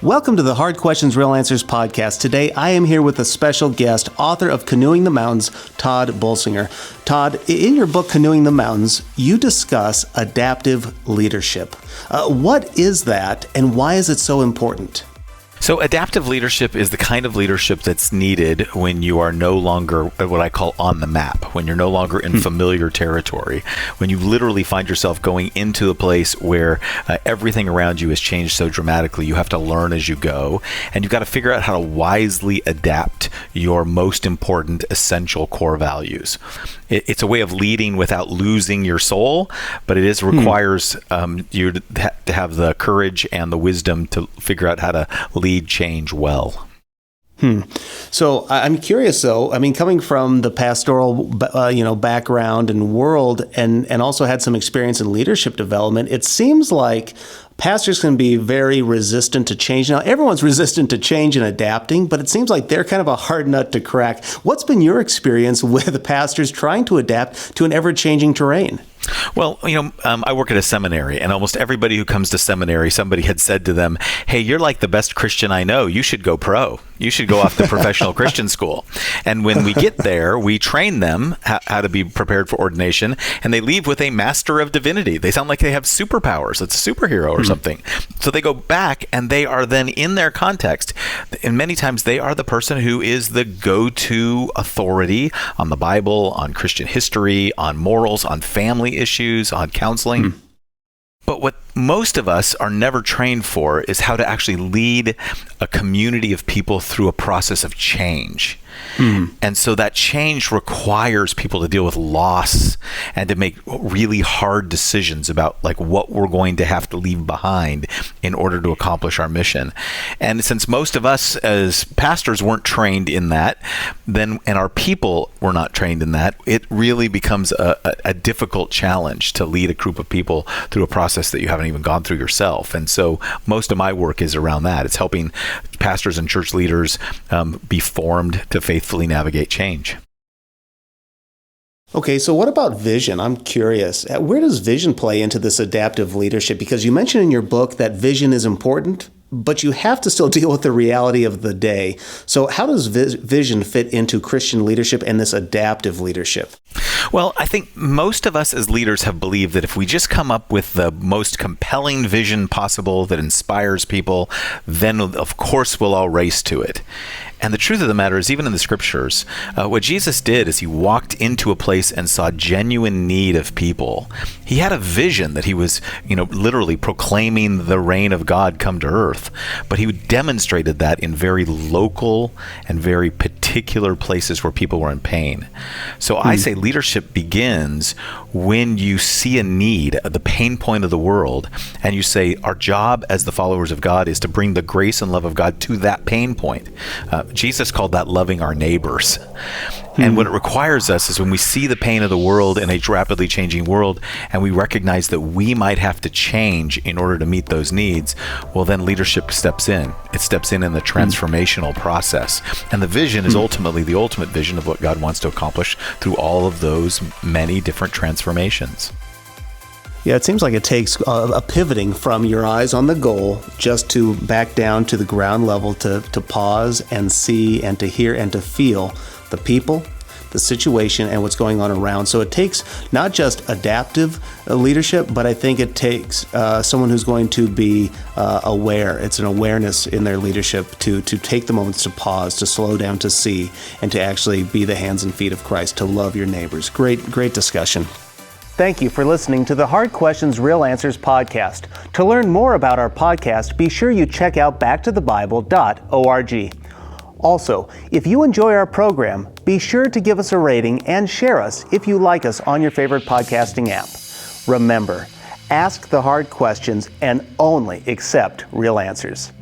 Welcome to the Hard Questions, Real Answers podcast. Today, I am here with a special guest, author of Canoeing the Mountains, Tod Bolsinger. Tod, in your book, Canoeing the Mountains, you discuss adaptive leadership. What is that, and why is it so important? So adaptive leadership is the kind of leadership that's needed when you are no longer what I call on the map, when you're no longer in familiar territory, when you literally find yourself going into a place where everything around you has changed so dramatically. You have to learn as you go, and you've got to figure out how to wisely adapt your most important, essential core values. It's a way of leading without losing your soul, but it requires you to have the courage and the wisdom to figure out how to lead change well. So I'm curious, though. I mean, coming from the pastoral, background and world, and also had some experience in leadership development, it seems like pastors can be very resistant to change. Now, everyone's resistant to change and adapting, but it seems like they're kind of a hard nut to crack. What's been your experience with pastors trying to adapt to an ever-changing terrain? Well, I work at a seminary, and almost everybody who comes to seminary, somebody had said to them, "Hey, you're like the best Christian I know. You should go pro. You should go off to professional Christian school." And when we get there, we train them how to be prepared for ordination, and they leave with a master of divinity. They sound like they have superpowers. It's a superhero or something. So they go back, and they are then in their context, and many times they are the person who is the go-to authority on the Bible, on Christian history, on morals, on family issues, on counseling. But what most of us are never trained for is how to actually lead a community of people through a process of change. And so that change requires people to deal with loss and to make really hard decisions about like what we're going to have to leave behind in order to accomplish our mission. And since most of us as pastors weren't trained in that, and our people were not trained in that, it really becomes a difficult challenge to lead a group of people through a process that you haven't even gone through yourself. And so most of my work is around that. It's helping pastors and church leaders be formed to faithfully navigate change. Okay, so what about vision? I'm curious. Where does vision play into this adaptive leadership? Because you mentioned in your book that vision is important, but you have to still deal with the reality of the day. So how does vision fit into Christian leadership and this adaptive leadership? Well, I think most of us as leaders have believed that if we just come up with the most compelling vision possible that inspires people, then of course we'll all race to it. And the truth of the matter is, even in the scriptures, what Jesus did is he walked into a place and saw genuine need of people. He had a vision that he was, literally proclaiming the reign of God come to earth. But he demonstrated that in very local and very particular places where people were in pain. So I say leadership begins when you see a need, the pain point of the world, and you say, our job as the followers of God is to bring the grace and love of God to that pain point. Jesus called that loving our neighbors. And what it requires us is when we see the pain of the world in a rapidly changing world, and we recognize that we might have to change in order to meet those needs, well, then leadership steps in. It steps in the transformational process. And the vision is ultimately the ultimate vision of what God wants to accomplish through all of those many different transformations. Yeah, it seems like it takes a pivoting from your eyes on the goal just to back down to the ground level to pause and see and to hear and to feel the people, the situation, and what's going on around. So it takes not just adaptive leadership, but I think it takes someone who's going to be aware. It's an awareness in their leadership to take the moments to pause, to slow down, to see, and to actually be the hands and feet of Christ, to love your neighbors. Great discussion. Thank you for listening to the Hard Questions, Real Answers podcast. To learn more about our podcast, be sure you check out backtothebible.org. Also, if you enjoy our program, be sure to give us a rating and share us if you like us on your favorite podcasting app. Remember, ask the hard questions and only accept real answers.